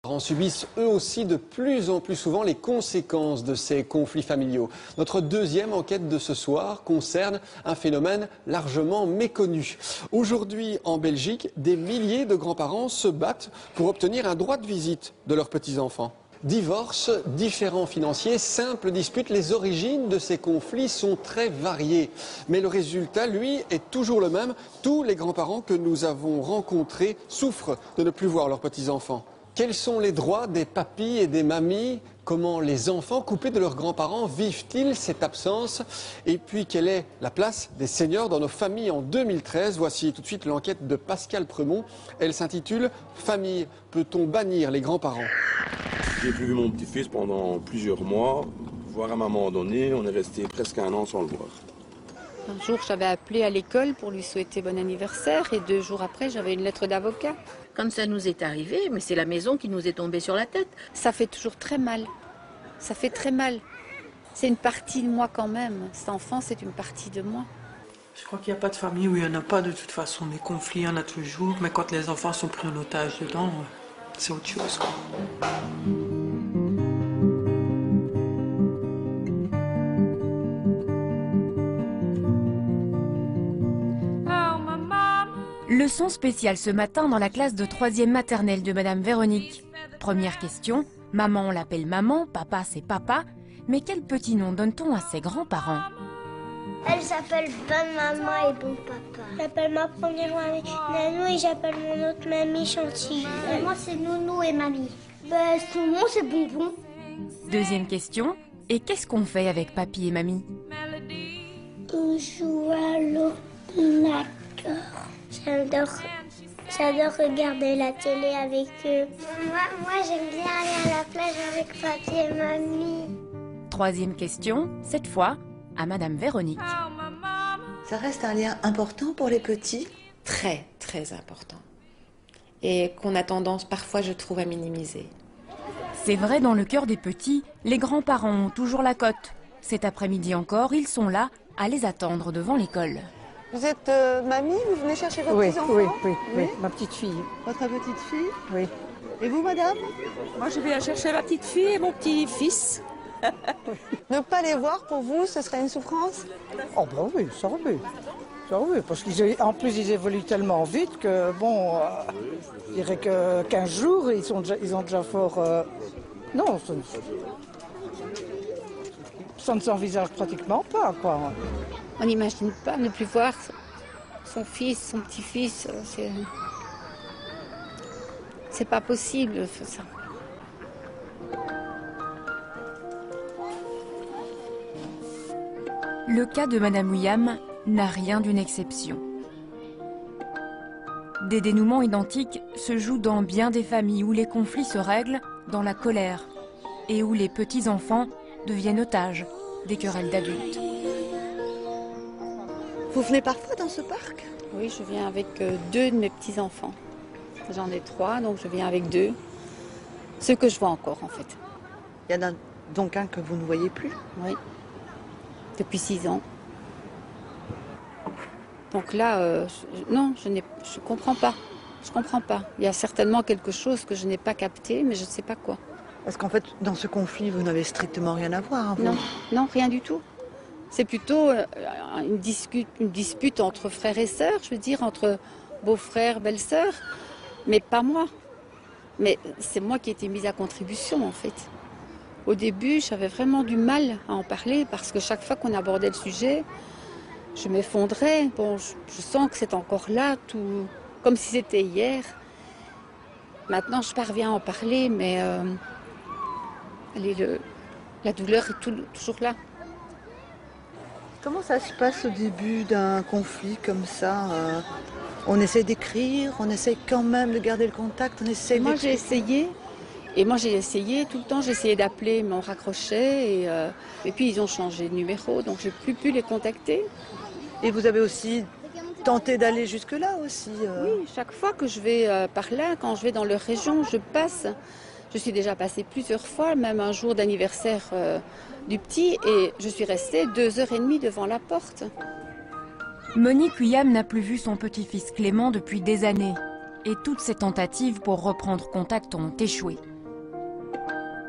Les parents subissent eux aussi de plus en plus souvent les conséquences de ces conflits familiaux. Notre deuxième enquête de ce soir concerne un phénomène largement méconnu. Aujourd'hui, en Belgique, des milliers de grands-parents se battent pour obtenir un droit de visite de leurs petits-enfants. Divorces, différends financiers, simples disputes, les origines de ces conflits sont très variées. Mais le résultat, lui, est toujours le même. Tous les grands-parents que nous avons rencontrés souffrent de ne plus voir leurs petits-enfants. Quels sont les droits des papis et des mamies? Comment les enfants coupés de leurs grands-parents vivent-ils cette absence? Et puis, quelle est la place des seniors dans nos familles en 2013? Voici tout de suite l'enquête de Pascal Premont. Elle s'intitule « Famille, peut-on bannir les grands-parents ?» J'ai plus vu mon petit-fils pendant plusieurs mois, voire à un moment donné, on est resté presque un an sans le voir. Un jour, j'avais appelé à l'école pour lui souhaiter bon anniversaire et 2 jours après, j'avais une lettre d'avocat. Comme ça nous est arrivé, mais c'est la maison qui nous est tombée sur la tête. Ça fait toujours très mal. Ça fait très mal. C'est une partie de moi quand même. Cet enfant, c'est une partie de moi. Je crois qu'il n'y a pas de famille où il n'y en a pas de toute façon. Des conflits, il y en a toujours. Mais quand les enfants sont pris en otage dedans, c'est autre chose, quoi. Leçon spéciale ce matin dans la classe de 3e maternelle de Madame Véronique. Première question, maman on l'appelle maman, papa c'est papa, mais quel petit nom donne-t-on à ses grands-parents? Elle s'appelle bonne maman et bon papa. J'appelle ma première mamie Nanou et j'appelle mon autre mamie Chantilly. Et moi c'est Nounou et mamie. Son nom c'est Bonbon. Deuxième question, et qu'est-ce qu'on fait avec papy et mamie? On joue à l'ordinateur. J'adore regarder la télé avec eux. Moi j'aime bien aller à la plage avec papi et mamie. Troisième question, cette fois à Madame Véronique. Ça reste un lien important pour les petits? Très, très important. Et qu'on a tendance parfois, je trouve, à minimiser. C'est vrai, dans le cœur des petits, les grands-parents ont toujours la cote. Cet après-midi encore, ils sont là à les attendre devant l'école. Vous êtes mamie, vous venez chercher vos petits-enfants? Oui, ma petite fille. Votre petite fille? Oui. Et vous, madame? Moi, je viens chercher ma petite fille et mon petit-fils. Ne pas les voir, pour vous, ce serait une souffrance? Oh ben oui, ça oui. Ça oui, parce qu'en plus, ils évoluent tellement vite que, bon, je dirais que 15 jours, ils ont déjà fort... Non, ça ne s'envisage pratiquement pas, quoi. On n'imagine pas ne plus voir son fils, son petit-fils. C'est pas possible, ça. Le cas de Madame William n'a rien d'une exception. Des dénouements identiques se jouent dans bien des familles où les conflits se règlent dans la colère et où les petits-enfants deviennent otages des querelles d'adultes. Vous venez parfois dans ce parc? Oui, je viens avec 2 de mes petits-enfants. J'en ai 3, donc je viens avec 2. Ceux que je vois encore, en fait. Il y en a donc un que vous ne voyez plus? Oui, depuis 6 ans. Donc là, je comprends pas. Je comprends pas. Il y a certainement quelque chose que je n'ai pas capté, mais je ne sais pas quoi. Parce qu'en fait, dans ce conflit, vous n'avez strictement rien à voir, hein, vous? Non, rien du tout. C'est plutôt une dispute entre frères et sœurs, je veux dire, entre beaux-frères, belles-sœurs, mais pas moi. Mais c'est moi qui ai été mise à contribution, en fait. Au début, j'avais vraiment du mal à en parler, parce que chaque fois qu'on abordait le sujet, je m'effondrais. Bon, je sens que c'est encore là, tout comme si c'était hier. Maintenant, je parviens à en parler, mais la douleur est toujours là. Comment ça se passe au début d'un conflit comme ça? On essaie d'écrire, on essaie quand même de garder le contact, on essaie Moi, j'ai essayé. Et moi, j'ai essayé tout le temps. J'ai essayé d'appeler, mais on raccrochait. Et puis, ils ont changé de numéro, donc j'ai plus pu les contacter. Et vous avez aussi tenté d'aller jusque-là aussi? Oui, chaque fois que je vais par là, quand je vais dans leur région, je passe. Je suis déjà passée plusieurs fois, même un jour d'anniversaire du petit, et je suis restée 2h30 devant la porte. Monique William n'a plus vu son petit-fils Clément depuis des années. Et toutes ses tentatives pour reprendre contact ont échoué.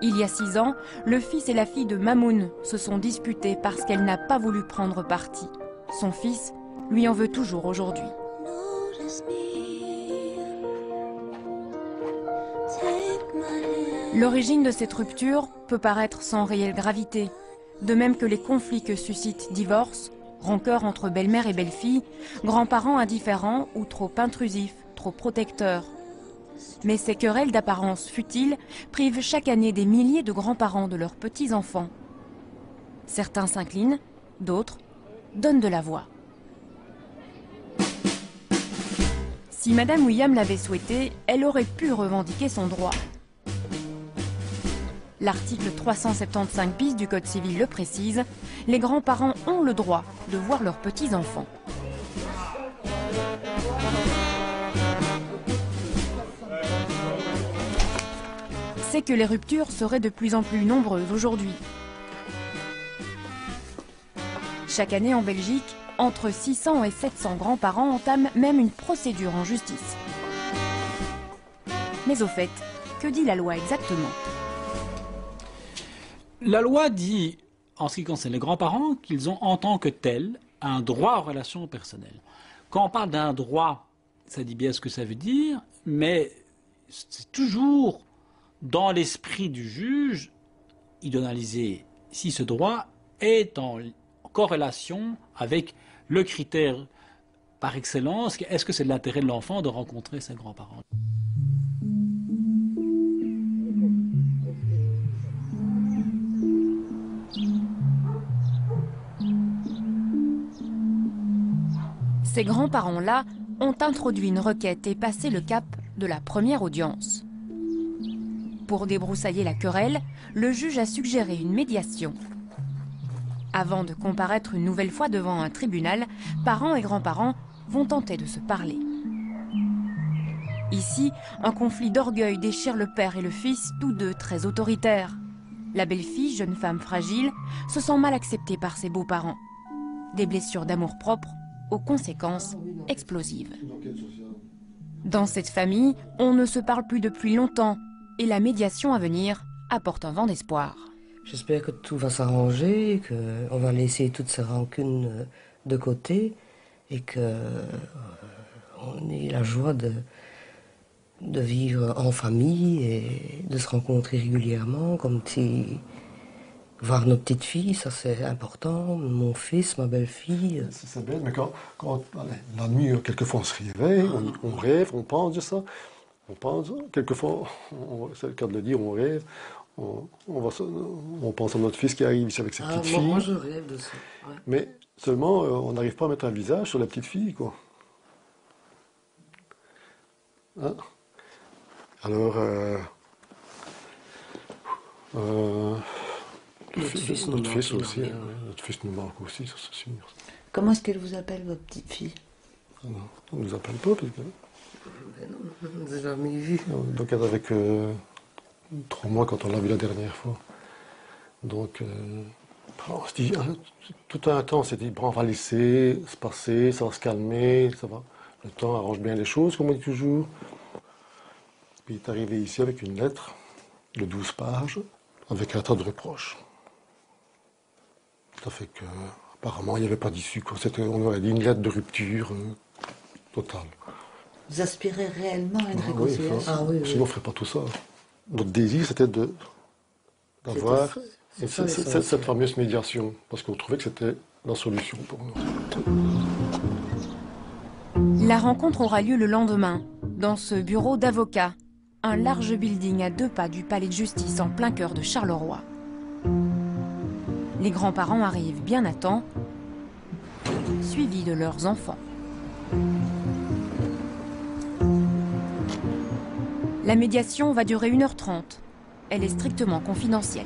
Il y a 6 ans, le fils et la fille de Mamoun se sont disputés parce qu'elle n'a pas voulu prendre parti. Son fils lui en veut toujours aujourd'hui. L'origine de cette rupture peut paraître sans réelle gravité, de même que les conflits que suscitent divorce, rancœur entre belle-mère et belle-fille, grands-parents indifférents ou trop intrusifs, trop protecteurs. Mais ces querelles d'apparence futile privent chaque année des milliers de grands-parents de leurs petits-enfants. Certains s'inclinent, d'autres donnent de la voix. Si Madame William l'avait souhaité, elle aurait pu revendiquer son droit. L'article 375 bis du Code civil le précise, les grands-parents ont le droit de voir leurs petits-enfants. C'est que les ruptures seraient de plus en plus nombreuses aujourd'hui. Chaque année en Belgique, entre 600 et 700 grands-parents entament même une procédure en justice. Mais au fait, que dit la loi exactement ? La loi dit, en ce qui concerne les grands-parents, qu'ils ont en tant que tels un droit aux relations personnelles. Quand on parle d'un droit, ça dit bien ce que ça veut dire, mais c'est toujours dans l'esprit du juge, il doit analyser si ce droit est en corrélation avec le critère par excellence, est-ce que c'est de l'intérêt de l'enfant de rencontrer ses grands-parents. Ces grands-parents-là ont introduit une requête et passé le cap de la première audience. Pour débroussailler la querelle, le juge a suggéré une médiation. Avant de comparaître une nouvelle fois devant un tribunal, parents et grands-parents vont tenter de se parler. Ici, un conflit d'orgueil déchire le père et le fils, tous deux très autoritaires. La belle-fille, jeune femme fragile, se sent mal acceptée par ses beaux-parents. Des blessures d'amour-propre aux conséquences explosives. Dans cette famille, on ne se parle plus depuis longtemps et la médiation à venir apporte un vent d'espoir. J'espère que tout va s'arranger, qu'on va laisser toutes ces rancunes de côté et qu'on ait la joie de vivre en famille et de se rencontrer régulièrement, comme si voir nos petites filles, ça c'est important, mon fils, ma belle-fille. C'est bête, mais la nuit, quelquefois on se réveille, on rêve, on pense de ça. On pense, quelquefois, c'est le cas de le dire, on rêve. On pense à notre fils qui arrive ici avec ses petites filles. Moi je rêve de ça. Ouais. Mais seulement, on n'arrive pas à mettre un visage sur la petite fille, quoi. Hein? Alors, notre fils nous manque aussi, notre fils nous manque aussi, ça c'est sûr. Comment est-ce qu'elle vous appelle, votre petite fille? On ne nous appelle pas, parce que... Mais non, on ne l'a jamais vu. Donc elle avait que 3 mois quand on l'a vu la dernière fois. Donc on se dit, tout un temps on s'est dit, bon, on va laisser se passer, ça va se calmer, ça va. Le temps arrange bien les choses, comme on dit toujours. Puis il est arrivé ici avec une lettre de 12 pages, avec un tas de reproches. Ça fait que, apparemment, il n'y avait pas d'issue. On aurait dit une lettre de rupture totale. Vous aspirez réellement à une réconciliation? Oui, sinon on ne ferait pas tout ça. Notre désir, c'était d'avoir cette fameuse médiation, parce qu'on trouvait que c'était la solution pour nous. La rencontre aura lieu le lendemain, dans ce bureau d'avocat, un large building à 2 pas du palais de justice en plein cœur de Charleroi. Les grands-parents arrivent bien à temps, suivis de leurs enfants. La médiation va durer 1h30. Elle est strictement confidentielle.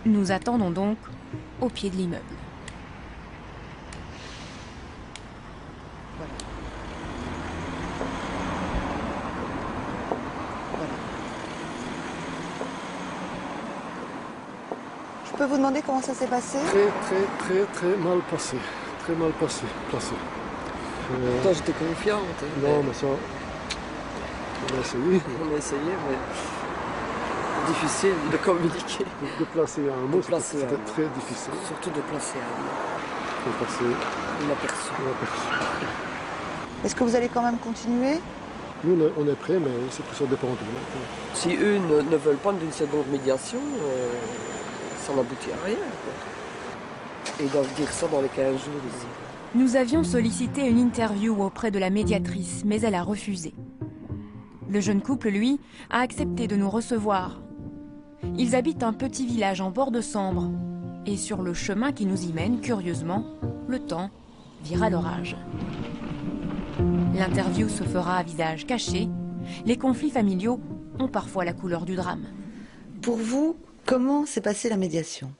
Nous attendons donc au pied de l'immeuble. Je peux vous demander comment ça s'est passé? Très mal passé. Très mal passé. Toi, j'étais confiante. Non, mais ça... On a essayé. On a essayé, mais... difficile de communiquer. De placer un mot, placer c'était un mot. très difficile. Surtout de placer un mot. De placer Inaperçu. Est-ce que vous allez quand même continuer? Nous, on est prêts, mais c'est que ça dépend de nous. Si eux ne veulent pas d'une seconde médiation, ça n'aboutit à rien. Quoi. Et ils doivent dire ça dans les 15 jours ici. Nous avions sollicité une interview auprès de la médiatrice, mais elle a refusé. Le jeune couple, lui, a accepté de nous recevoir. Ils habitent un petit village en bord de Sambre. Et sur le chemin qui nous y mène, curieusement, le temps vire à l'orage. L'interview se fera à visage caché. Les conflits familiaux ont parfois la couleur du drame. Pour vous, comment s'est passée la médiation?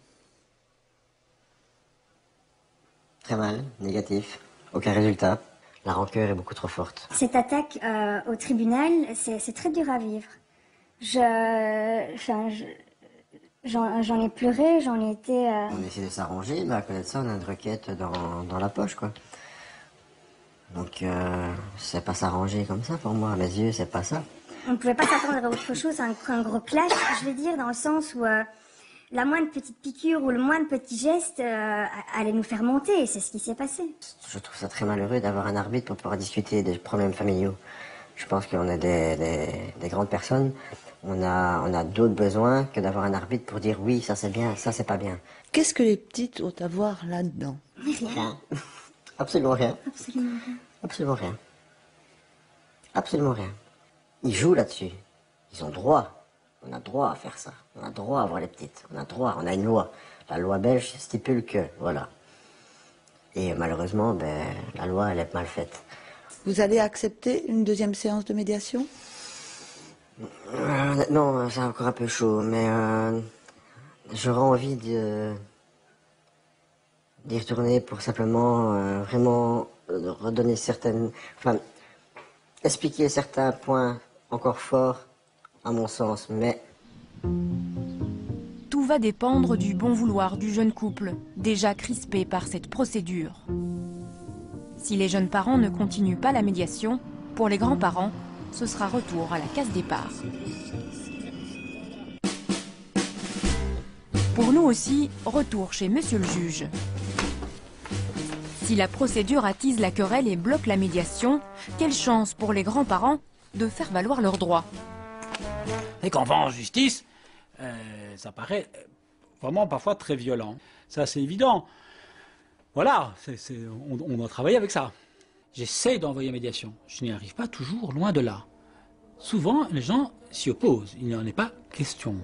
Très mal, négatif, aucun résultat. La rancœur est beaucoup trop forte. Cette attaque au tribunal, c'est très dur à vivre. J'en ai pleuré, j'en ai été... On essaie de s'arranger, mais à côté de ça, on a une requête dans la poche, quoi. Donc, c'est pas s'arranger comme ça, pour moi. À mes yeux, c'est pas ça. On ne pouvait pas s'attendre à autre chose, un gros clash, je veux dire, dans le sens où la moindre petite piqûre ou le moindre petit geste allait nous faire monter, et c'est ce qui s'est passé. Je trouve ça très malheureux d'avoir un arbitre pour pouvoir discuter des problèmes familiaux. Je pense qu'on est des grandes personnes. On a d'autres besoins que d'avoir un arbitre pour dire oui, ça c'est bien, ça c'est pas bien. Qu'est-ce que les petites ont à voir là-dedans? Rien. Absolument rien. Absolument rien. Absolument rien. Absolument rien. Ils jouent là-dessus. Ils ont droit. On a droit à faire ça. On a droit à avoir les petites. On a droit. On a une loi. La loi belge stipule que, voilà. Et malheureusement, la loi, elle est mal faite. Vous allez accepter une deuxième séance de médiation? Non, c'est encore un peu chaud, mais j'aurais envie d'y retourner pour simplement vraiment redonner expliquer certains points encore forts à mon sens, mais... Tout va dépendre du bon vouloir du jeune couple, déjà crispé par cette procédure. Si les jeunes parents ne continuent pas la médiation, pour les grands-parents, ce sera retour à la case départ. Pour nous aussi, retour chez monsieur le juge. Si la procédure attise la querelle et bloque la médiation, quelle chance pour les grands-parents de faire valoir leurs droits. Et quand on va en justice, ça paraît vraiment parfois très violent. Ça, c'est évident. Voilà, on doit travailler avec ça. J'essaie d'envoyer médiation. Je n'y arrive pas toujours, loin de là. Souvent, les gens s'y opposent. Il n'y en est pas question.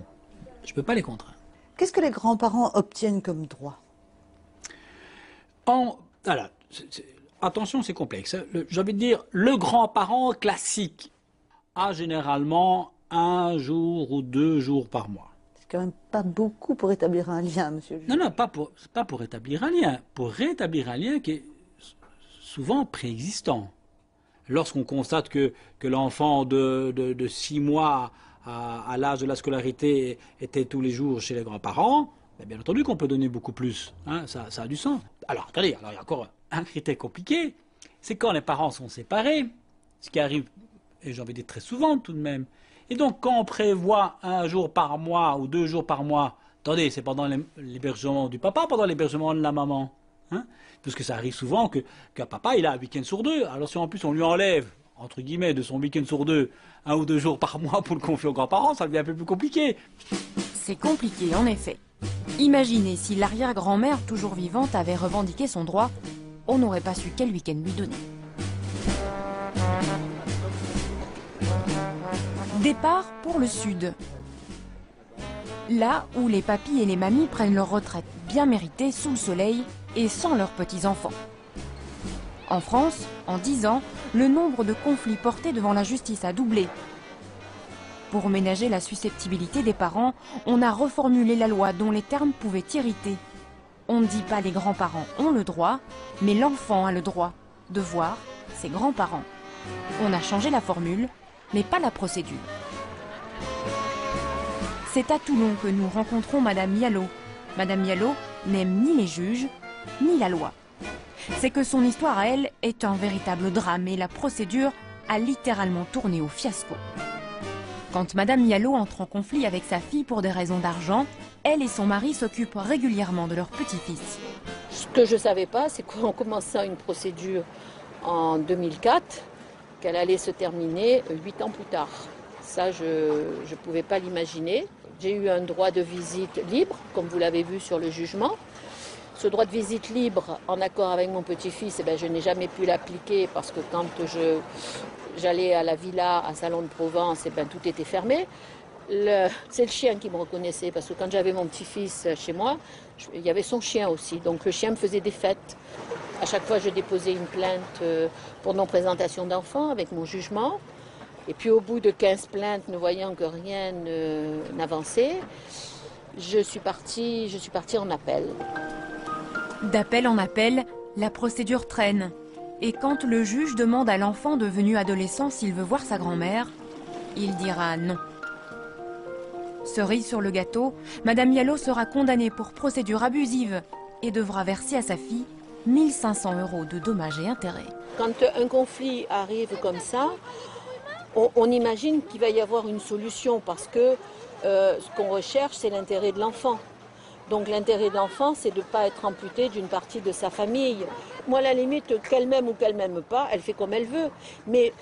Je ne peux pas les contraindre. Qu'est-ce que les grands-parents obtiennent comme droit? Voilà, attention, c'est complexe. J'ai envie de dire, le grand-parent classique a généralement 1 jour ou 2 jours par mois. C'est quand même pas beaucoup pour établir un lien, monsieur le juge. Non, pas pour établir un lien. Pour rétablir un lien qui est souvent préexistant. Lorsqu'on constate que l'enfant de 6 mois à l'âge de la scolarité était tous les jours chez les grands-parents, bien entendu qu'on peut donner beaucoup plus. Hein, ça a du sens. Alors, attendez, il y a encore un critère compliqué. C'est quand les parents sont séparés, ce qui arrive, et j'ai envie de dire très souvent tout de même. Et donc, quand on prévoit 1 jour par mois ou 2 jours par mois, attendez, c'est pendant l'hébergement du papa, pendant l'hébergement de la maman. Hein, parce que ça arrive souvent qu'un papa, il a un week-end sur 2. Alors si en plus on lui enlève, entre guillemets, de son week-end sur 2, 1 ou 2 jours par mois pour le confier aux grands-parents, ça devient un peu plus compliqué. C'est compliqué, en effet. Imaginez si l'arrière-grand-mère, toujours vivante, avait revendiqué son droit, on n'aurait pas su quel week-end lui donner. Départ pour le sud. Là où les papis et les mamies prennent leur retraite bien méritée sous le soleil et sans leurs petits-enfants. En France, en 10 ans, le nombre de conflits portés devant la justice a doublé. Pour ménager la susceptibilité des parents, on a reformulé la loi dont les termes pouvaient irriter. On ne dit pas les grands-parents ont le droit, mais l'enfant a le droit de voir ses grands-parents. On a changé la formule, mais pas la procédure. C'est à Toulon que nous rencontrons Madame Mialot. Madame Mialot n'aime ni les juges, ni la loi. C'est que son histoire à elle est un véritable drame et la procédure a littéralement tourné au fiasco. Quand Madame Mialot entre en conflit avec sa fille pour des raisons d'argent, elle et son mari s'occupent régulièrement de leur petit-fils. Ce que je ne savais pas, c'est qu'on commençait une procédure en 2004, qu'elle allait se terminer 8 ans plus tard. Ça, je ne pouvais pas l'imaginer. J'ai eu un droit de visite libre, comme vous l'avez vu sur le jugement. Ce droit de visite libre, en accord avec mon petit-fils, eh bien, je n'ai jamais pu l'appliquer parce que quand j'allais à la villa, à Salon de Provence, eh bien, tout était fermé. C'est le chien qui me reconnaissait parce que quand j'avais mon petit-fils chez moi, il y avait son chien aussi. Donc le chien me faisait des fêtes. À chaque fois, je déposais une plainte pour non-présentation d'enfants avec mon jugement. Et puis au bout de 15 plaintes, ne voyant que rien n'avançait, je suis partie en appel. D'appel en appel, la procédure traîne. Et quand le juge demande à l'enfant devenu adolescent s'il veut voir sa grand-mère, il dira non. Cerise sur le gâteau, Madame Mialot sera condamnée pour procédure abusive et devra verser à sa fille 1 500 € de dommages et intérêts. Quand un conflit arrive comme ça, on imagine qu'il va y avoir une solution parce que ce qu'on recherche, c'est l'intérêt de l'enfant. Donc l'intérêt de l'enfant, c'est de ne pas être amputé d'une partie de sa famille. Moi, à la limite, qu'elle m'aime ou qu'elle ne m'aime pas, elle fait comme elle veut. Mais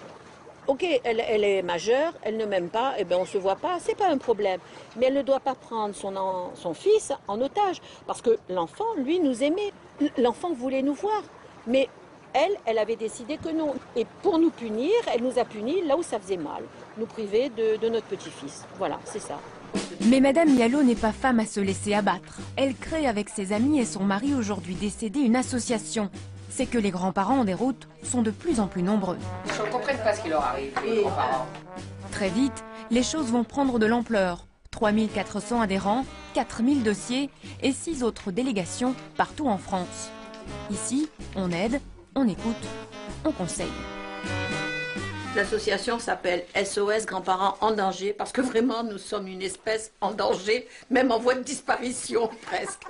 ok, elle est majeure, elle ne m'aime pas, eh bien on ne se voit pas, c'est pas un problème. Mais elle ne doit pas prendre son fils en otage. Parce que l'enfant, lui, nous aimait. L'enfant voulait nous voir. Mais elle avait décidé que non. Et pour nous punir, elle nous a punis là où ça faisait mal. Nous priver de notre petit-fils. Voilà, c'est ça. Mais Madame Mialot n'est pas femme à se laisser abattre. Elle crée avec ses amis et son mari aujourd'hui décédé une association. C'est que les grands-parents en déroute sont de plus en plus nombreux. Je ne comprends pas ce qui leur arrive, les grands-parents. Très vite, les choses vont prendre de l'ampleur. 3400 adhérents, 4000 dossiers et 6 autres délégations partout en France. Ici, on aide, on écoute, on conseille. L'association s'appelle SOS Grands-parents en danger parce que vraiment nous sommes une espèce en danger, même en voie de disparition presque.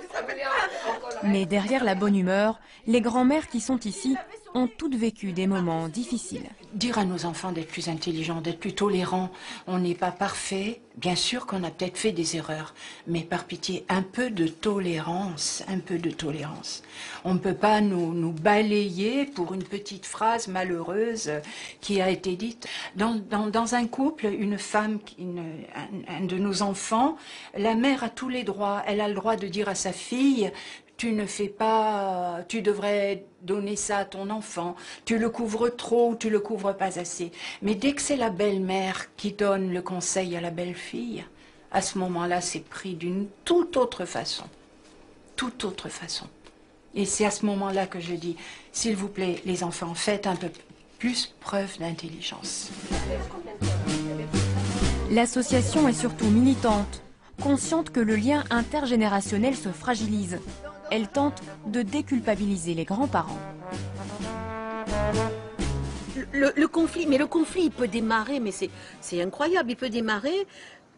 Mais derrière la bonne humeur, les grands-mères qui sont ici ont toutes vécu des moments difficiles. Dire à nos enfants d'être plus intelligents, d'être plus tolérants, on n'est pas parfait. Bien sûr qu'on a peut-être fait des erreurs, mais par pitié, un peu de tolérance, un peu de tolérance. On ne peut pas nous balayer pour une petite phrase malheureuse qui a été dite. Dans un couple, une femme, un de nos enfants, la mère a tous les droits. Elle a le droit de dire à sa fille: tu ne fais pas, tu devrais donner ça à ton enfant, tu le couvres trop ou tu le couvres pas assez. Mais dès que c'est la belle-mère qui donne le conseil à la belle-fille, à ce moment-là, c'est pris d'une toute autre façon. Toute autre façon. Et c'est à ce moment-là que je dis, s'il vous plaît, les enfants, faites un peu plus preuve d'intelligence. L'association est surtout militante, consciente que le lien intergénérationnel se fragilise. Elle tente de déculpabiliser les grands-parents. Le conflit, mais le conflit, il peut démarrer, mais c'est incroyable, il peut démarrer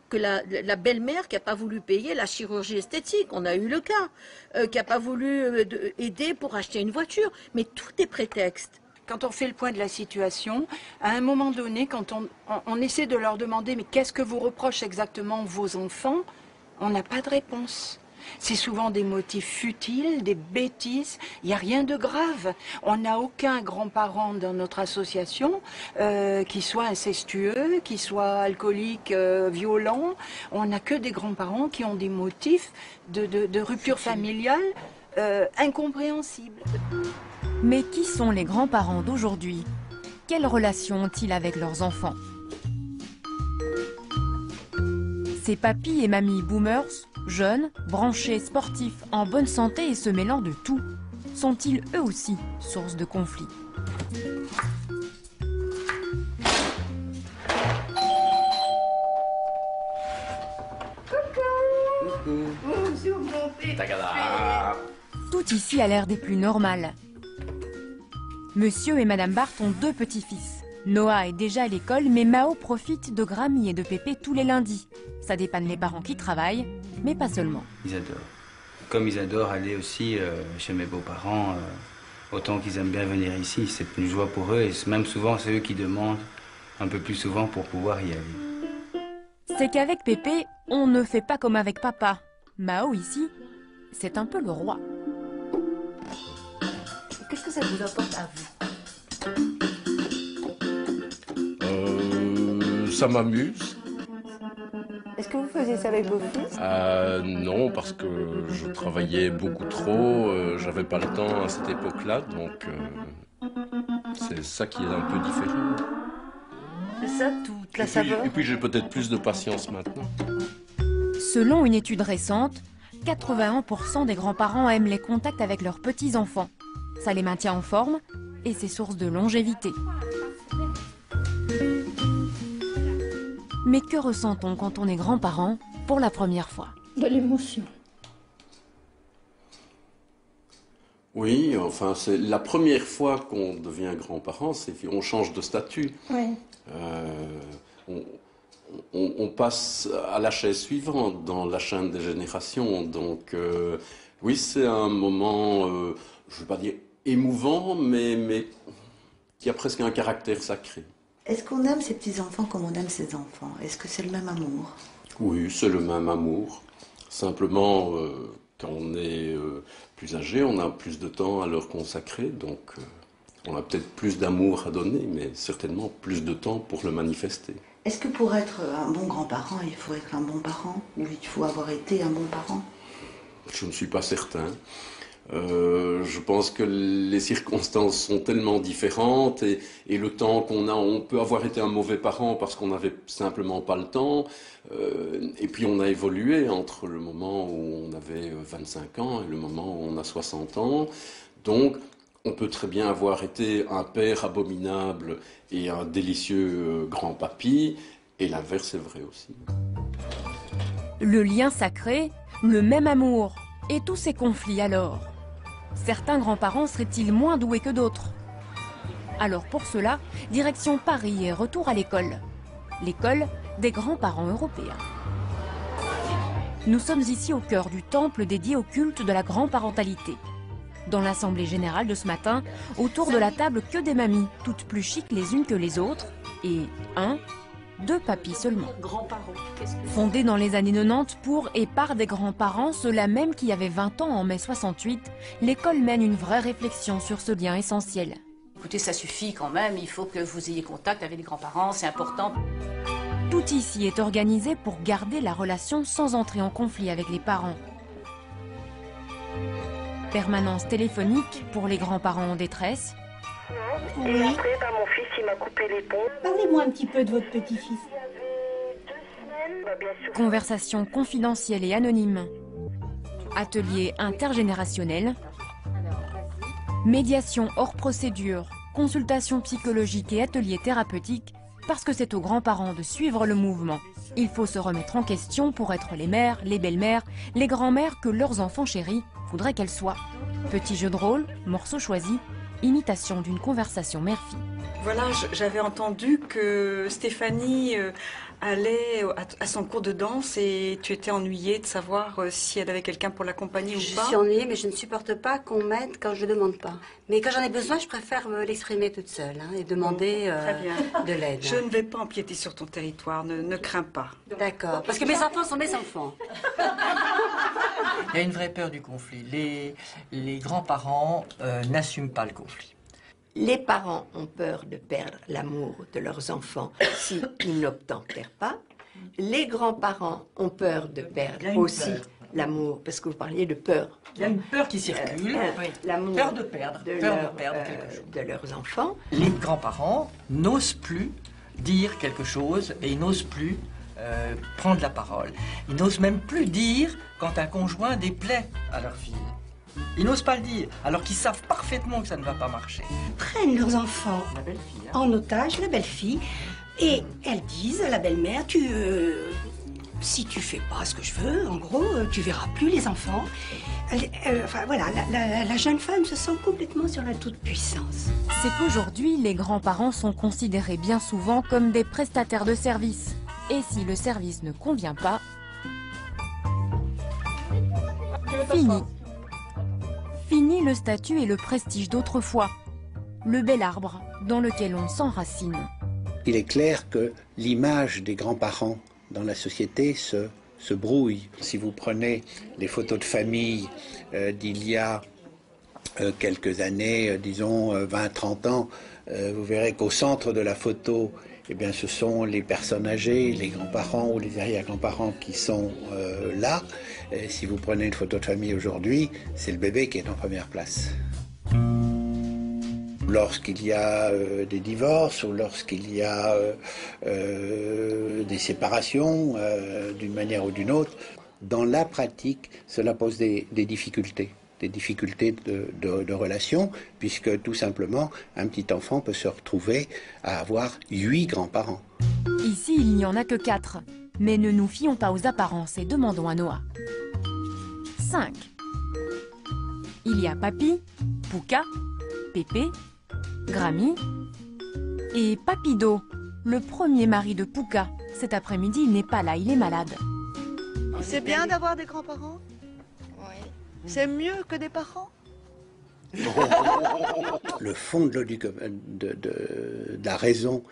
que la belle-mère qui n'a pas voulu payer la chirurgie esthétique, on a eu le cas, qui n'a pas voulu aider pour acheter une voiture, mais tout est prétexte. Quand on fait le point de la situation, à un moment donné, quand on essaie de leur demander « mais qu'est-ce que vous reprochent exactement vos enfants ?», on n'a pas de réponse. C'est souvent des motifs futiles, des bêtises, il n'y a rien de grave. On n'a aucun grand-parent dans notre association qui soit incestueux, qui soit alcoolique, violent. On n'a que des grands-parents qui ont des motifs de rupture familiale incompréhensibles. Mais qui sont les grands-parents d'aujourd'hui? Quelles relations ont-ils avec leurs enfants? Ces papis et mamies boomers, jeunes, branchés, sportifs, en bonne santé et se mêlant de tout, sont-ils eux aussi source de conflits? Tout ici a l'air des plus normales. Monsieur et Madame Barthes ont 2 petits-fils. Noah est déjà à l'école, mais Mao profite de Grammy et de Pépé tous les lundis. Ça dépanne les parents qui travaillent, mais pas seulement. Ils adorent. Comme ils adorent aller aussi chez mes beaux-parents, autant qu'ils aiment bien venir ici, c'est une joie pour eux. Et même souvent, c'est eux qui demandent un peu plus souvent pour pouvoir y aller. c'est qu'avec Pépé, on ne fait pas comme avec papa. Mao, ici, c'est un peu le roi. Qu'est-ce que ça vous apporte à vous? Ça m'amuse. Est-ce que vous faisiez ça avec vos fils? Non, parce que je travaillais beaucoup trop, j'avais pas le temps à cette époque-là, donc c'est ça qui est un peu différent. C'est ça, toute la saveur? Et puis j'ai peut-être plus de patience maintenant. Selon une étude récente, 81% des grands-parents aiment les contacts avec leurs petits-enfants. Ça les maintient en forme et c'est source de longévité. Mais que ressent-on quand on est grand-parent pour la première fois? De l'émotion. Oui, enfin, c'est la première fois qu'on devient grand-parent, c'est qu'on change de statut. Oui. On passe à la chaise suivante dans la chaîne des générations. Donc, oui, c'est un moment, je ne veux pas dire émouvant, mais qui a presque un caractère sacré. Est-ce qu'on aime ses petits-enfants comme on aime ses enfants? Est-ce que c'est le même amour? Oui, c'est le même amour. Simplement, quand on est plus âgé, on a plus de temps à leur consacrer, donc on a peut-être plus d'amour à donner, mais certainement plus de temps pour le manifester. Est-ce que pour être un bon grand-parent, il faut être un bon parent? Ou il faut avoir été un bon parent? Je ne suis pas certain. Je pense que les circonstances sont tellement différentes et le temps qu'on a, on peut avoir été un mauvais parent parce qu'on n'avait simplement pas le temps. Et puis on a évolué entre le moment où on avait 25 ans et le moment où on a 60 ans. Donc on peut très bien avoir été un père abominable et un délicieux grand-papy, et l'inverse est vrai aussi. Le lien sacré, le même amour, et tous ces conflits alors? Certains grands-parents seraient-ils moins doués que d'autres? Alors pour cela, direction Paris et retour à l'école. L'école des grands-parents européens. Nous sommes ici au cœur du temple dédié au culte de la grand-parentalité. Dans l'assemblée générale de ce matin, autour de la table que des mamies, toutes plus chics les unes que les autres, et deux papis seulement. Fondée dans les années 90 pour et par des grands-parents, ceux-là même qui avaient 20 ans en mai 68, l'école mène une vraie réflexion sur ce lien essentiel. Écoutez, ça suffit quand même, il faut que vous ayez contact avec les grands-parents, c'est important. Tout ici est organisé pour garder la relation sans entrer en conflit avec les parents. Permanence téléphonique pour les grands-parents en détresse. Oui. Et après, mon fils, il m'a coupé les ponts. Parlez-moi un petit peu de votre petit-fils. Conversation confidentielle et anonyme. Atelier intergénérationnel. Médiation hors procédure, consultation psychologique et atelier thérapeutique, parce que c'est aux grands-parents de suivre le mouvement. Il faut se remettre en question pour être les mères, les belles-mères, les grands-mères que leurs enfants chéris voudraient qu'elles soient. Petit jeu de rôle, morceau choisi, imitation d'une conversation mère-fille. Voilà, j'avais entendu que Stéphanie allait à son cours de danse et tu étais ennuyée de savoir si elle avait quelqu'un pour l'accompagner ou pas. Je suis ennuyée, mais je ne supporte pas qu'on m'aide quand je ne demande pas. Mais quand j'en ai besoin, je préfère l'exprimer toute seule et demander de l'aide. Je ne vais pas empiéter sur ton territoire, ne crains pas. D'accord, parce que mes enfants sont mes enfants. Il y a une vraie peur du conflit. Les grands-parents n'assument pas le conflit. Les parents ont peur de perdre l'amour de leurs enfants s'ils n'obtempèrent pas. Les grands-parents ont peur de perdre aussi l'amour, parce que vous parliez de peur. Il y a une peur qui circule, l'amour peur de perdre quelque chose. de leurs enfants. Les grands-parents n'osent plus dire quelque chose et ils n'osent plus prendre la parole. Ils n'osent même plus dire quand un conjoint déplaît à leur fille. Ils n'osent pas le dire, alors qu'ils savent parfaitement que ça ne va pas marcher. Prennent leurs enfants en otage, la belle-fille, et elles disent à la belle-mère, si tu fais pas ce que je veux, en gros, tu verras plus les enfants. Enfin voilà, la jeune femme se sent complètement sur la toute-puissance. C'est qu'aujourd'hui, les grands-parents sont considérés bien souvent comme des prestataires de services. Et si le service ne convient pas, fini. Fini le statut et le prestige d'autrefois. Le bel arbre dans lequel on s'enracine. Il est clair que l'image des grands-parents dans la société se brouille. Si vous prenez les photos de famille d'il y a quelques années, disons 20-30 ans, vous verrez qu'au centre de la photo, eh bien, ce sont les personnes âgées, les grands-parents ou les arrière-grands-parents qui sont là. Et si vous prenez une photo de famille aujourd'hui, c'est le bébé qui est en première place. Lorsqu'il y a des divorces ou lorsqu'il y a des séparations d'une manière ou d'une autre, dans la pratique, cela pose des difficultés. Des difficultés de relation, puisque tout simplement, un petit enfant peut se retrouver à avoir 8 grands-parents. Ici, il n'y en a que 4. Mais ne nous fions pas aux apparences et demandons à Noah. 5. Il y a Papy, Pouka, Pépé, Grammy et Papido, le premier mari de Pouka. Cet après-midi, il n'est pas là, il est malade. C'est bien d'avoir des grands-parents? C'est mieux que des parents? Le fond de la raison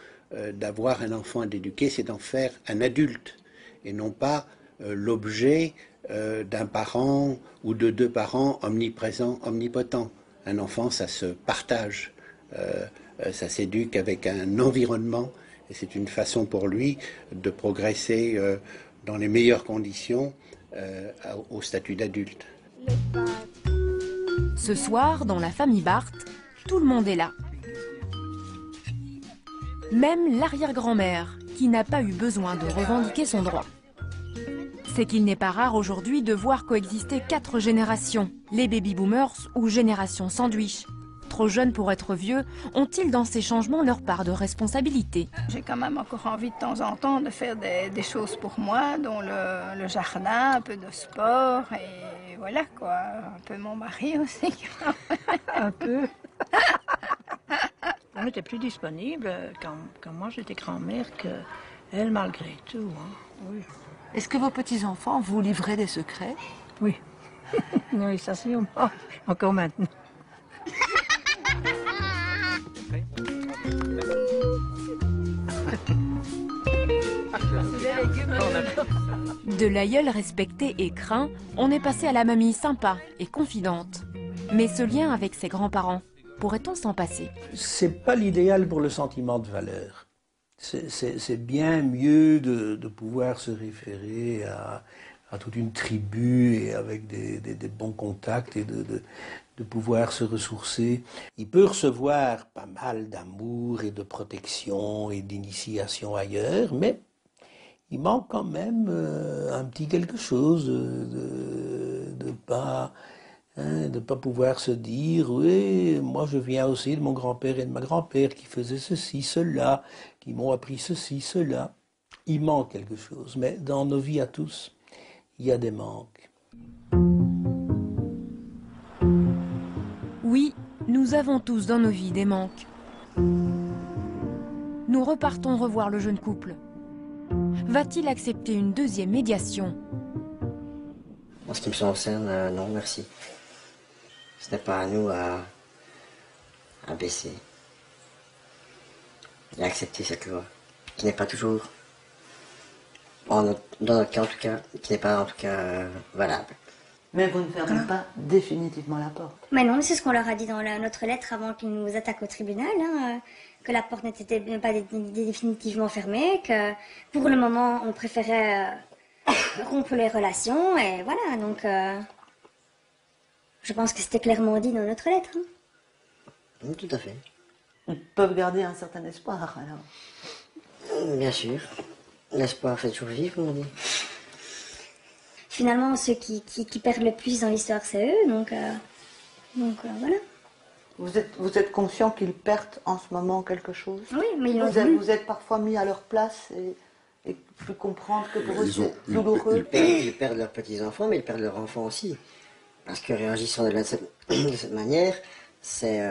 d'avoir un enfant et d'éduquer, c'est d'en faire un adulte et non pas l'objet d'un parent ou de 2 parents omniprésents, omnipotents. Un enfant, ça se partage, ça s'éduque avec un environnement et c'est une façon pour lui de progresser dans les meilleures conditions au statut d'adulte. Ce soir, dans la famille Barthes, tout le monde est là. Même l'arrière-grand-mère, qui n'a pas eu besoin de revendiquer son droit. C'est qu'il n'est pas rare aujourd'hui de voir coexister 4 générations, les baby-boomers ou génération sandwich. Trop jeunes pour être vieux, ont-ils dans ces changements leur part de responsabilité? J'ai quand même encore envie de temps en temps de faire des choses pour moi, dont le jardin, un peu de sport et voilà quoi, un peu mon mari aussi. Un peu. On était plus disponible quand moi j'étais grand-mère qu'elle malgré tout. Hein. Oui. Est-ce que vos petits-enfants vous livraient des secrets? Oui. Oui, ça c'est encore maintenant. De l'aïeul respecté et craint, on est passé à la mamie sympa et confidente. Mais ce lien avec ses grands-parents, pourrait-on s'en passer? C'est pas l'idéal pour le sentiment de valeur. C'est bien mieux de pouvoir se référer à toute une tribu et avec des bons contacts et de pouvoir se ressourcer. Il peut recevoir pas mal d'amour et de protection et d'initiation ailleurs, mais il manque quand même un petit quelque chose de pas pouvoir se dire « Oui, moi je viens aussi de mon grand-père et de ma grand-père qui faisaient ceci, cela, qui m'ont appris ceci, cela ». Il manque quelque chose, mais dans nos vies à tous, il y a des manques. Oui, nous avons tous dans nos vies des manques. Nous repartons revoir le jeune couple. Va-t-il accepter une deuxième médiation? En ce qui me concerne, non, merci. Ce n'est pas à nous à baisser et à accepter cette loi, qui n'est pas toujours, dans notre cas en tout cas, qui n'est pas en tout cas valable. Mais vous ne fermez pas définitivement la porte. Mais non, c'est ce qu'on leur a dit dans notre lettre avant qu'ils nous attaquent au tribunal, hein, que la porte n'était pas définitivement fermée, que pour le moment on préférait rompre les relations, et voilà, donc je pense que c'était clairement dit dans notre lettre. Hein. Oui, tout à fait. Ils peuvent garder un certain espoir, alors. Bien sûr. L'espoir fait toujours vivre, on dit. Finalement, ceux qui perdent le plus dans l'histoire, c'est eux, donc voilà. Vous êtes conscient qu'ils perdent en ce moment quelque chose? Oui, mais vous êtes parfois mis à leur place et pu comprendre que pour eux c'est douloureux. Ils perdent leurs petits-enfants, mais ils perdent leurs enfants aussi. Parce que réagissant de cette manière, c'est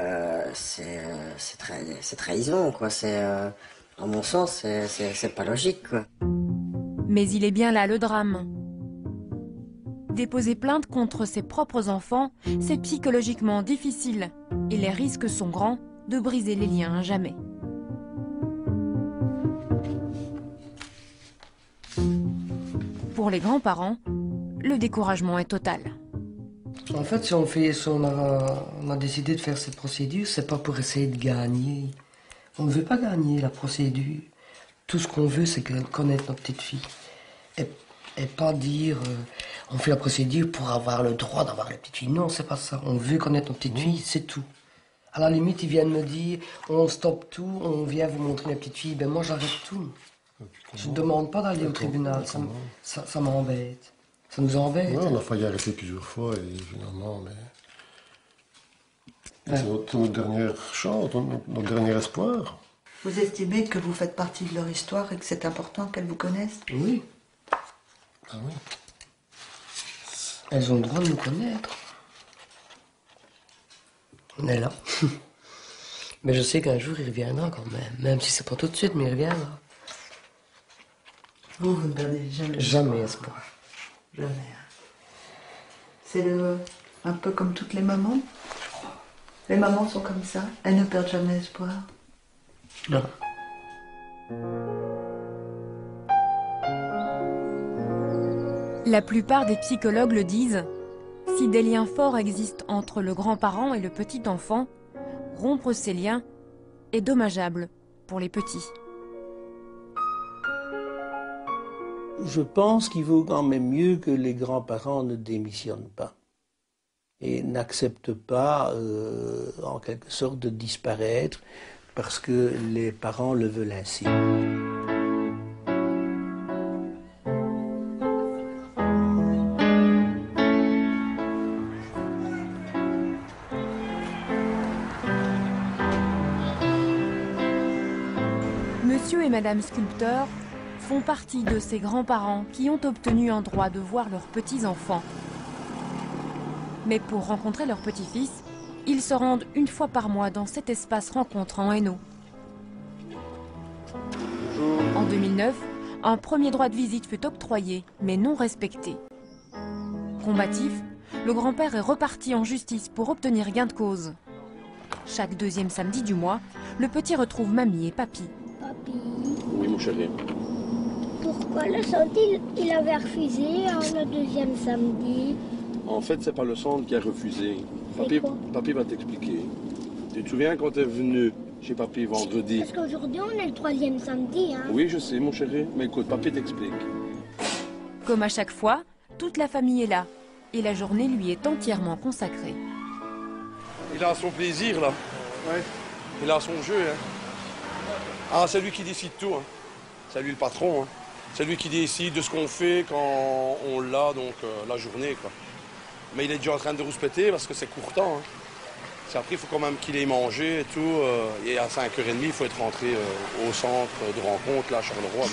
trahison, quoi. À mon sens, c'est pas logique, quoi. Mais il est bien là le drame. Déposer plainte contre ses propres enfants, c'est psychologiquement difficile. Et les risques sont grands de briser les liens à jamais. Pour les grands-parents, le découragement est total. En fait, si on a décidé de faire cette procédure, c'est pas pour essayer de gagner. On ne veut pas gagner la procédure. Tout ce qu'on veut, c'est connaître notre petite fille. Et pas dire, on fait la procédure pour avoir le droit d'avoir la petite fille. Non, c'est pas ça. On veut connaître notre petite fille, c'est tout. À la limite, ils viennent me dire, on stoppe tout, on vient vous montrer la petite fille. Ben moi, j'arrête tout. Je ne demande pas d'aller au tribunal, ça m'embête. Ça nous embête. Ouais, on a failli arrêter plusieurs fois et finalement, mais... C'est notre dernière chance, notre dernier espoir. Vous estimez que vous faites partie de leur histoire et que c'est important qu'elles vous connaissent? Oui. Ah oui. Elles ont le droit de nous connaître. On est là. Mais je sais qu'un jour, il reviendra quand même. Même si c'est pas tout de suite, mais il reviendra. Vous ne perdez jamais. Jamais espoir. Jamais. C'est un peu comme toutes les mamans. Les mamans sont comme ça. Elles ne perdent jamais espoir. Non. La plupart des psychologues le disent, si des liens forts existent entre le grand-parent et le petit enfant, rompre ces liens est dommageable pour les petits. Je pense qu'il vaut quand même mieux que les grands-parents ne démissionnent pas et n'acceptent pas, en quelque sorte, de disparaître parce que les parents le veulent ainsi. Monsieur et Madame Sculpteur font partie de ces grands-parents qui ont obtenu un droit de voir leurs petits-enfants. Mais pour rencontrer leur petit-fils, ils se rendent une fois par mois dans cet espace rencontre en Hainaut. En 2009, un premier droit de visite fut octroyé, mais non respecté. Combatif, le grand-père est reparti en justice pour obtenir gain de cause. Chaque deuxième samedi du mois, le petit retrouve mamie et papy. Papy, Oui, mon chéri. pourquoi le samedi il avait refusé le deuxième samedi? En fait, c'est pas le centre qui a refusé. C'est quoi? Papy va t'expliquer. Tu te souviens quand t'es venu chez papy vendredi? Parce qu'aujourd'hui on est le troisième samedi, hein? Oui, je sais, mon chéri. Mais écoute, papy t'explique. Comme à chaque fois, toute la famille est là et la journée lui est entièrement consacrée. Il a son plaisir, là. Ouais. Il a son jeu, hein. Ah, c'est lui qui décide tout, hein. C'est lui le patron, hein. C'est lui qui décide de ce qu'on fait quand on l'a, donc, la journée, quoi. Mais il est déjà en train de rouspéter parce que c'est court temps, hein. C'est après, il faut quand même qu'il ait mangé et tout. Et à 5h30, il faut être rentré au centre de rencontre, là, à Charleroi.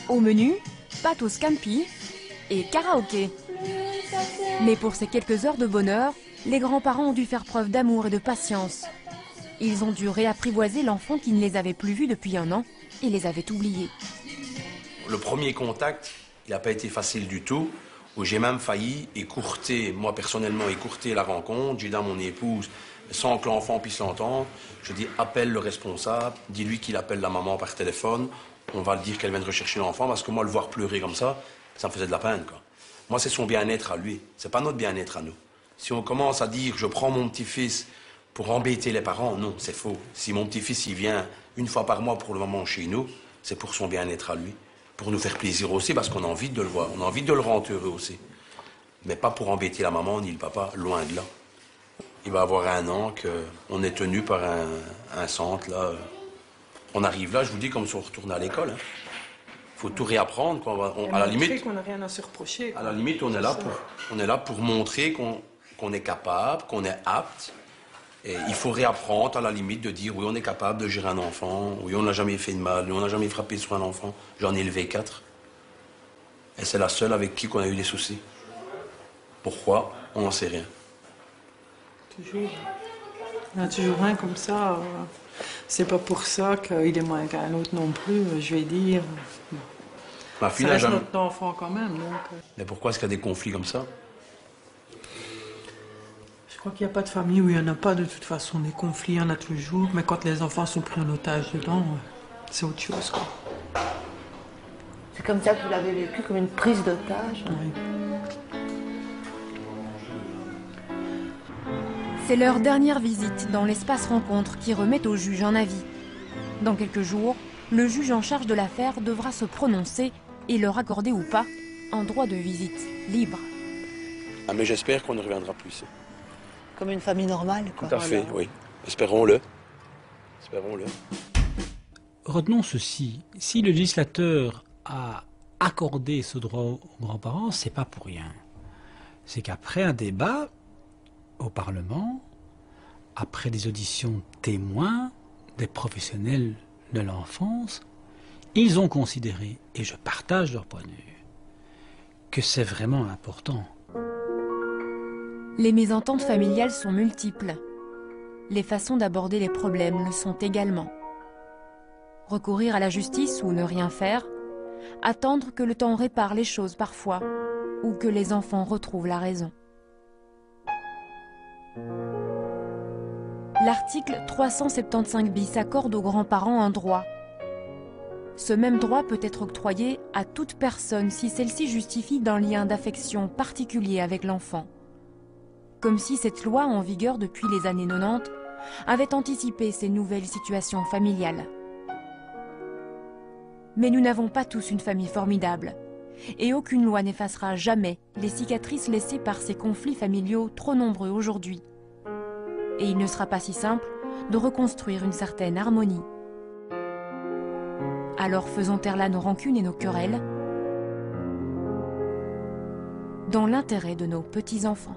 Au menu, pâte au scampi et karaoké. Mais pour ces quelques heures de bonheur, les grands-parents ont dû faire preuve d'amour et de patience. Ils ont dû réapprivoiser l'enfant qui ne les avait plus vus depuis un an et les avait oubliés. Le premier contact, il n'a pas été facile du tout, où j'ai même failli écourter, moi personnellement écourter la rencontre. J'ai dit à mon épouse, sans que l'enfant puisse l'entendre, je dis appelle le responsable, dis-lui qu'il appelle la maman par téléphone, on va le dire qu'elle vient de rechercher l'enfant, parce que moi le voir pleurer comme ça me faisait de la peine, quoi. Moi c'est son bien-être à lui, c'est pas notre bien-être à nous. Si on commence à dire je prends mon petit-fils pour embêter les parents, non, c'est faux. Si mon petit-fils il vient une fois par mois pour le moment chez nous, c'est pour son bien-être à lui. Pour nous faire plaisir aussi, parce qu'on a envie de le voir, on a envie de le rendre heureux aussi. Mais pas pour embêter la maman ni le papa, loin de là. Il va avoir 1 an qu'on est tenu par un centre, là. On arrive là, je vous dis, comme si on retournait à l'école. Il faut tout réapprendre, quoi. À la limite, qu'on n'a rien à se reprocher. à la limite, on est là pour montrer qu'on est capable, qu'on est apte. Et il faut réapprendre, à la limite, de dire oui, on est capable de gérer un enfant, oui, on n'a jamais fait de mal, oui, on n'a jamais frappé sur un enfant. J'en ai élevé 4. Et c'est la seule avec qui on a eu des soucis. Pourquoi? On n'en sait rien. Toujours. Il y en a toujours un comme ça. C'est pas pour ça qu'il est moins qu'un autre non plus, je vais dire. Ma fille ça n'a reste jamais... notre enfant quand même. Donc. Mais pourquoi est-ce qu'il y a des conflits comme ça? Je crois qu'il n'y a pas de famille où il n'y en a pas de toute façon. Des conflits, il y en a toujours. Mais quand les enfants sont pris en otage dedans, c'est autre chose, quoi. C'est comme ça que vous l'avez vécu, comme une prise d'otage. C'est leur dernière visite dans l'espace rencontre qui remet au juge un avis. Dans quelques jours, le juge en charge de l'affaire devra se prononcer et leur accorder ou pas un droit de visite libre. Ah, mais j'espère qu'on ne reviendra plus ici. Comme une famille normale, quoi. Tout à fait, oui. Espérons-le. Espérons-le. Retenons ceci. Si le législateur a accordé ce droit aux grands-parents, c'est pas pour rien. C'est qu'après un débat au Parlement, après des auditions témoins des professionnels de l'enfance, ils ont considéré, et je partage leur point de vue, que c'est vraiment important. Les mésententes familiales sont multiples. Les façons d'aborder les problèmes le sont également. Recourir à la justice ou ne rien faire, attendre que le temps répare les choses parfois, ou que les enfants retrouvent la raison. L'article 375 bis accorde aux grands-parents un droit. Ce même droit peut être octroyé à toute personne si celle-ci justifie d'un lien d'affection particulier avec l'enfant. Comme si cette loi en vigueur depuis les années 90 avait anticipé ces nouvelles situations familiales. Mais nous n'avons pas tous une famille formidable, et aucune loi n'effacera jamais les cicatrices laissées par ces conflits familiaux trop nombreux aujourd'hui. Et il ne sera pas si simple de reconstruire une certaine harmonie. Alors faisons taire là nos rancunes et nos querelles, dans l'intérêt de nos petits-enfants.